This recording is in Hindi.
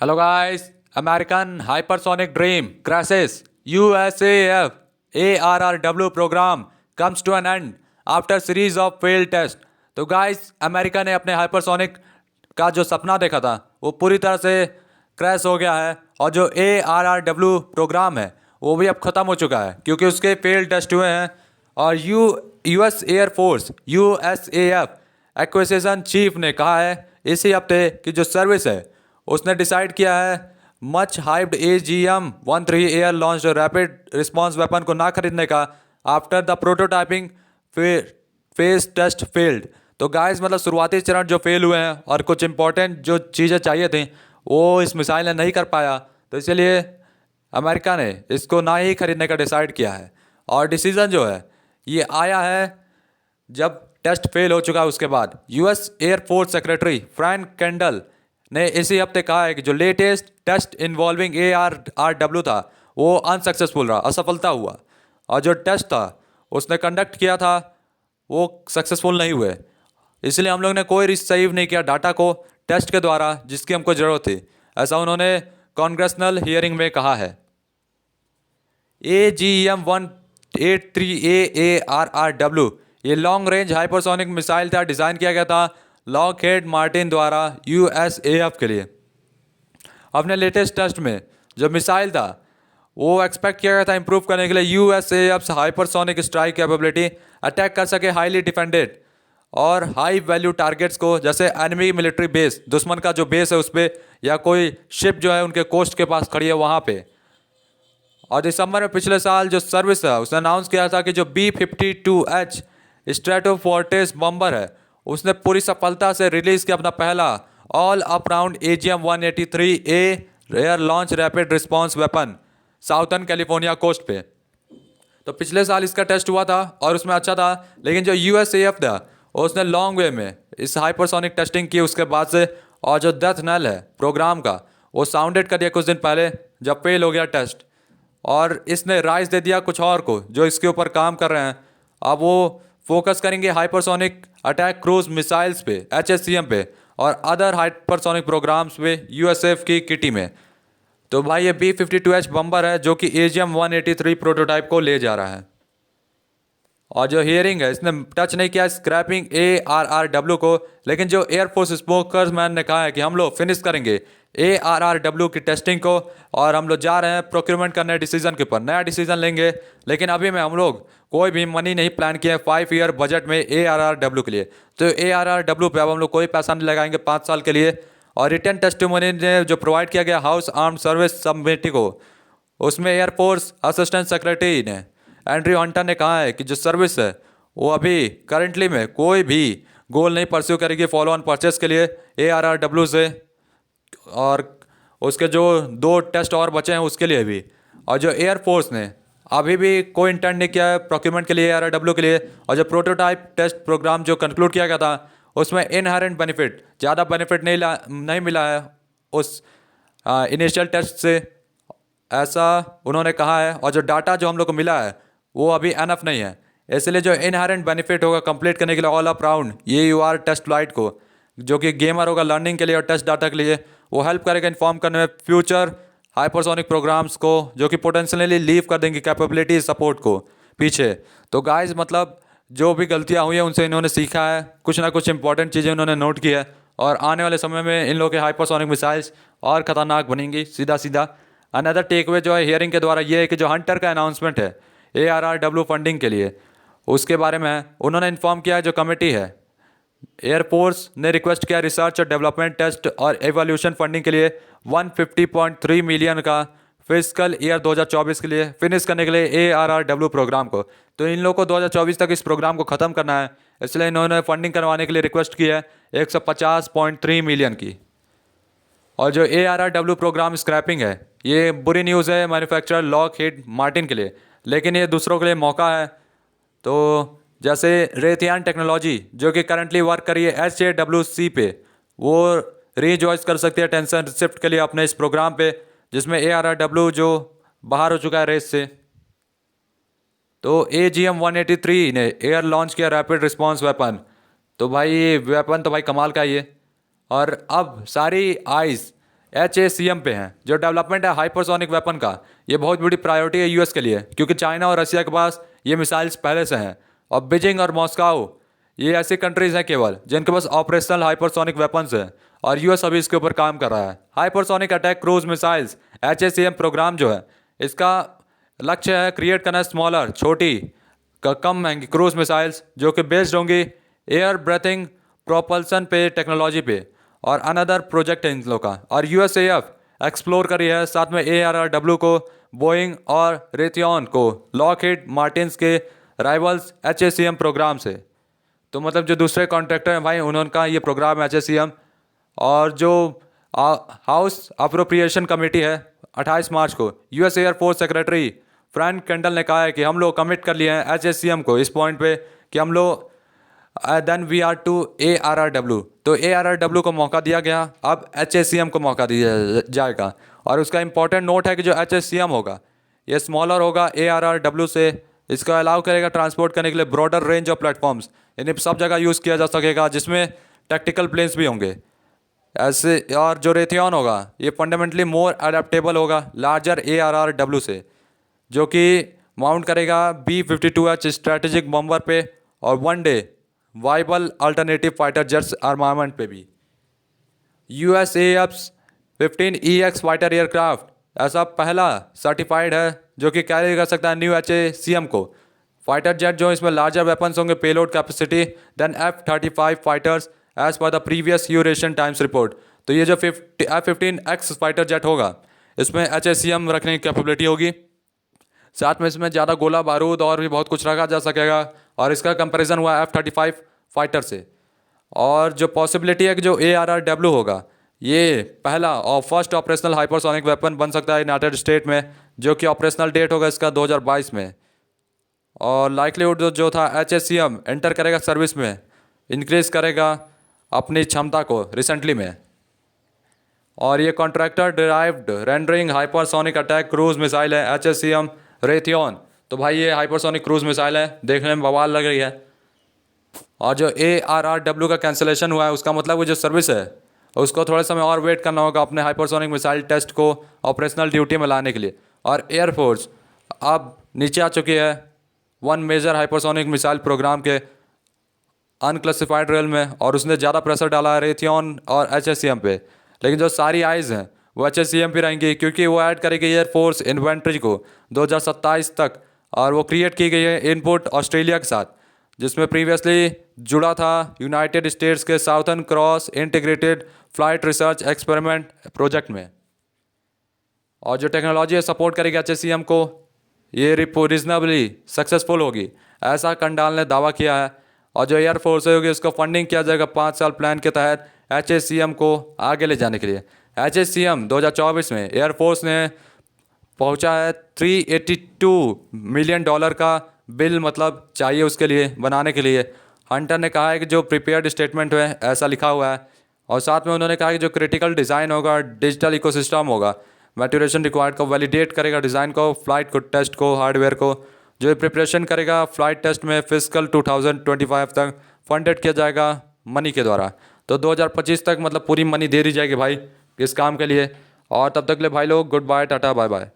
Hello guys, American Hypersonic Dream crashes. USAF ARRW program comes to an end after series of failed tests. तो गाइस अमेरिका ने अपने हाइपरसोनिक का जो सपना देखा था वो पूरी तरह से क्रैश हो गया है और जो ARRW प्रोग्राम है वो भी अब ख़त्म हो चुका है क्योंकि उसके फेल्ड टेस्ट हुए हैं। और US air force USAF acquisition chief ने कहा है इसी हफ्ते कि जो सर्विस है उसने डिसाइड किया है much hyped AGM-13 air launch rapid response weapon को ना खरीदने का after the prototyping phase test failed. तो गाइस मतलब शुरुआती चरण जो फेल हुए हैं और कुछ इंपॉर्टेंट जो चीज़ें चाहिए थी वो इस मिसाइल ने नहीं कर पाया, तो इसलिए अमेरिका ने इसको ना ही खरीदने का डिसाइड किया है। और डिसीज़न जो है ये आया है जब टेस्ट फेल हो चुका है उसके बाद। US air force secretary Frank candle ने इसी हफ्ते कहा है कि जो लेटेस्ट टेस्ट इन्वॉल्विंग ARRW था वो अनसक्सेसफुल रहा, असफलता हुआ, और जो टेस्ट था उसने कंडक्ट किया था वो सक्सेसफुल नहीं हुए, इसलिए हम लोग ने कोई रिसीव नहीं किया डाटा को टेस्ट के द्वारा जिसकी हमको ज़रूरत थी, ऐसा उन्होंने कॉन्ग्रेशनल हियरिंग में कहा है। AGM-183A ये लॉन्ग रेंज हाइपरसोनिक मिसाइल था, डिज़ाइन किया गया था लॉकहीड मार्टिन द्वारा USAF के लिए। अपने लेटेस्ट टेस्ट में जो मिसाइल था वो एक्सपेक्ट किया गया था इंप्रूव करने के लिए USAF hypersonic strike capability, attack कर सके हाईली डिफेंडेड और हाई वैल्यू टारगेट्स को, जैसे एनिमी मिलिट्री बेस, दुश्मन का जो बेस है उस पर, या कोई शिप जो है उनके कोस्ट के पास खड़ी है वहाँ पे। और दिसंबर में पिछले साल जो सर्विस है उसने अनाउंस किया था कि जो B-52H स्ट्रेटोफोर्टिस बम्बर है उसने पूरी सफलता से रिलीज़ किया अपना पहला all up round AGM-183A air launch rapid response weapon southern California coast पे। तो पिछले साल इसका टेस्ट हुआ था और उसमें अच्छा था, लेकिन जो USAF था उसने लॉन्ग वे में इस हाइपरसोनिक टेस्टिंग की उसके बाद से, और जो डेथ नल है प्रोग्राम का वो साउंडेड कर दिया कुछ दिन पहले जब फेल हो गया टेस्ट, और इसने राइज दे दिया कुछ और को जो इसके ऊपर काम कर रहे हैं। अब वो फोकस करेंगे हाइपरसोनिक अटैक क्रूज मिसाइल्स पे, HSCM पे, और अदर हाइपरसोनिक प्रोग्राम्स पे USAF की किटी में। तो भाई ये B-52H बम्बर है जो कि AGM-183 प्रोटोटाइप को ले जा रहा है। और जो हियरिंग है इसने टच नहीं किया स्क्रैपिंग ARRW को, लेकिन जो एयरफोर्स स्पोकर्समैन ने कहा है कि हम लोग फिनिश करेंगे ARRW की टेस्टिंग को और हम लोग जा रहे हैं प्रोक्यूरमेंट करने डिसीजन के ऊपर, नया डिसीजन लेंगे, लेकिन अभी में हम लोग कोई भी मनी नहीं प्लान किया है 5 ईयर बजट में ARRW के लिए। तो ARRW पे अब हम लोग कोई पैसा नहीं लगाएंगे 5 साल के लिए। और रिटर्न टेस्टिमोनी ने जो प्रोवाइड किया गया हाउस आर्म्ड सर्विस सबकमेटी को, उसमें एयरफोर्स असिस्टेंट सेक्रेटरी ने एंड्रयू हंटर ने कहा है कि जो सर्विस है वो अभी करंटली में कोई भी गोल नहीं परस्यू करेगी फॉलो ऑन परचेस के लिए ARRW से, और उसके जो 2 टेस्ट और बचे हैं उसके लिए भी। और जो एयरफोर्स ने अभी भी कोई इंटेंट नहीं किया है प्रोक्यूरमेंट के लिए ARRW के लिए। और जो प्रोटोटाइप टेस्ट प्रोग्राम जो कंक्लूड किया गया था उसमें इनहेरेंट बेनिफिट, ज़्यादा बेनिफिट नहीं मिला है उस इनिशियल टेस्ट से, ऐसा उन्होंने कहा है। और जो डाटा जो हम लोग को मिला है वो अभी एनफ नहीं है, इसलिए जो इनहेरेंट बेनिफिट होगा कंप्लीट करने के लिए all up round AUR test flight को, जो कि गेमर होगा लर्निंग के लिए और टेस्ट डाटा के लिए, वो हेल्प करेगा इन्फॉर्म करने में फ्यूचर हाइपरसोनिक प्रोग्राम्स को जो कि पोटेंशियली लीव कर देंगे कैपेबिलिटी सपोर्ट को पीछे। तो गाइस मतलब जो भी गलतियाँ हुई हैं उनसे इन्होंने सीखा है, कुछ ना कुछ इंपॉर्टेंट चीज़ें उन्होंने नोट की है, और आने वाले समय में इन लोगों के हाइपरसोनिक मिसाइल्स और ख़तरनाक बनेंगी सीधा सीधा। अनदर टेकअवे जो है हियरिंग के द्वारा ये है कि जो हंटर का अनाउंसमेंट है ARRW फंडिंग के लिए, उसके बारे में उन्होंने इन्फॉर्म किया है जो कमेटी है एयरफोर्स ने रिक्वेस्ट किया रिसर्च और डेवलपमेंट टेस्ट और एवोल्यूशन फंडिंग के लिए 150.3 मिलियन का फिजिकल ईयर 2024 के लिए फिनिश करने के लिए ARRW प्रोग्राम को। तो इन लोगों को 2024 तक इस प्रोग्राम को ख़त्म करना है, इसलिए इन्होंने फंडिंग करवाने के लिए रिक्वेस्ट की है 150.3 मिलियन की। और जो ARRW प्रोग्राम स्क्रैपिंग है ये बुरी न्यूज़ है मैन्युफैक्चरर लॉकहीड मार्टिन के लिए, लेकिन ये दूसरों के लिए मौका है। तो जैसे रेथियान टेक्नोलॉजी जो कि करंटली वर्क कर रही है HAWC पे, वो रीजॉइस कर सकती है टेंशन शिफ्ट के लिए अपने इस प्रोग्राम पे, जिसमें ARRW जो बाहर हो चुका है रेस से। तो AGM-183 ने एयर लॉन्च किया रैपिड रिस्पांस वेपन। तो भाई ये वेपन तो भाई कमाल का ही है, और अब सारी आइज़ HACM पे हैं। जो डेवलपमेंट है हाइपरसोनिक वेपन का, ये बहुत बड़ी प्रायोरिटी है यूएस के लिए, क्योंकि चाइना और रसिया के पास ये मिसाइल्स पहले से हैं। और बीजिंग और मॉस्को ये ऐसी कंट्रीज़ हैं केवल जिनके पास ऑपरेशनल हाइपरसोनिक वेपन्स हैं, और यूएस अभी इसके ऊपर काम कर रहा है। Hypersonic attack cruise missiles HACM programme जो है, इसका लक्ष्य है क्रिएट करना स्मॉलर, छोटी कम महंगी क्रूज मिसाइल्स जो कि बेस्ड होंगी एयर ब्रेथिंग प्रोपल्सन पे टेक्नोलॉजी पे। और अनदर प्रोजेक्ट है इन लोगों का, और USAF एक्सप्लोर करी है साथ में ARRW को, बोइंग और रेथियन को, लॉकहीड मार्टिन्स के राइवल्स HACM प्रोग्राम से। तो मतलब जो दूसरे कॉन्ट्रैक्टर हैं भाई, उनका ये प्रोग्राम HACM। और जो हाउस अप्रोप्रिएशन कमेटी है 28 मार्च को US air force secretary Frank candle ने कहा है कि हम लोग कमिट कर लिए हैं HACM को इस पॉइंट पे कि हम लोग then we are to ARRW। तो ARRW को मौका दिया गया, अब HACM को मौका दिया जाएगा। और उसका इंपॉर्टेंट नोट है कि जो HACM होगा ये स्मॉलर होगा ARRW से। इसका अलाउ करेगा ट्रांसपोर्ट करने के लिए ब्रॉडर रेंज ऑफ प्लेटफॉर्म्स, यानी सब जगह यूज़ किया जा सकेगा, जिसमें टैक्टिकल प्लेन्स भी होंगे ऐसे। और जो रेथियन होगा ये फंडामेंटली मोर अडेप्टेबल होगा लार्जर ARRW से, जो कि माउंट करेगा B-52H स्ट्रेटेजिक बम्बर पे और one day viable alternative fighter jets armament पे भी। USAF's 15EX फाइटर एयरक्राफ्ट ऐसा पहला सर्टिफाइड है जो कि कैरी कर सकता है न्यू HACM को। फाइटर जेट जो इसमें लार्जर वेपन्स होंगे, payload capacity than F-35 fighters as per the previous Eurasian Times report. तो ये जो F-15X फाइटर जेट होगा इसमें HACM रखने की कैपेबिलिटी होगी, साथ में इसमें ज़्यादा गोला बारूद और भी बहुत कुछ रखा जा सकेगा। और इसका कंपैरिजन हुआ F-35 फाइटर से। और जो पॉसिबिलिटी है कि जो ARRW होगा ये पहला और फर्स्ट ऑपरेशनल हाइपरसोनिक वेपन बन सकता है यूनाइटेड स्टेट में, जो कि ऑपरेशनल डेट होगा इसका 2022 में। और लाइकलीहुड जो था HACM एंटर करेगा सर्विस में, इंक्रीज करेगा अपनी क्षमता को रिसेंटली में। और ये contractor derived rendering hypersonic attack cruise missile है HACM रेथियन। तो भाई ये हाइपरसोनिक क्रूज मिसाइल है, देखने में बवाल लग रही है। और जो ARRW का कैंसिलेशन हुआ है उसका मतलब वो जो सर्विस है उसको थोड़े समय और वेट करना होगा अपने हाइपरसोनिक मिसाइल टेस्ट को ऑपरेशनल ड्यूटी में लाने के लिए। और एयरफोर्स अब नीचे आ चुकी है one major hypersonic missile programme के अनक्लासिफाइड रेल में, और उसने ज़्यादा प्रेशर डाला है रेथियन और HACM पे। लेकिन जो सारी आइज़ हैं वो HACM पे रहेंगी, क्योंकि वो ऐड करेगी एयरफोर्स इन्वेंट्री को 2027 तक। और वो क्रिएट की गई है इनपुट ऑस्ट्रेलिया के साथ, जिसमें प्रीवियसली जुड़ा था यूनाइटेड स्टेट्स के southern cross integrated flight research experiment project में। और जो टेक्नोलॉजी सपोर्ट करेगी HACM को ये रीजनेबली सक्सेसफुल होगी, ऐसा कंडाल ने दावा किया है। और जो एयरफोर्स होगी उसको फंडिंग किया जाएगा 5 साल प्लान के तहत HACM को आगे ले जाने के लिए। HACM 2024 में एयरफोर्स ने पहुंचा है $382 मिलियन का बिल मतलब चाहिए उसके लिए बनाने के लिए। हंटर ने कहा है कि जो प्रिपेयर्ड स्टेटमेंट है ऐसा लिखा हुआ है। और साथ में उन्होंने कहा कि जो क्रिटिकल डिज़ाइन होगा, डिजिटल इकोसिस्टम होगा, मैट्यूरेशन रिक्वायर्ड को वैलिडेट करेगा डिज़ाइन को, फ्लाइट को, टेस्ट को, हार्डवेयर को, जो प्रिपरेशन करेगा फ्लाइट टेस्ट में फिजिकल 2025 तक फंडेड किया जाएगा मनी के द्वारा। तो 2025 तक मतलब पूरी मनी दे दी जाएगी भाई इस काम के लिए। और तब तक ले भाई लोग goodbye, ta-ta bye bye.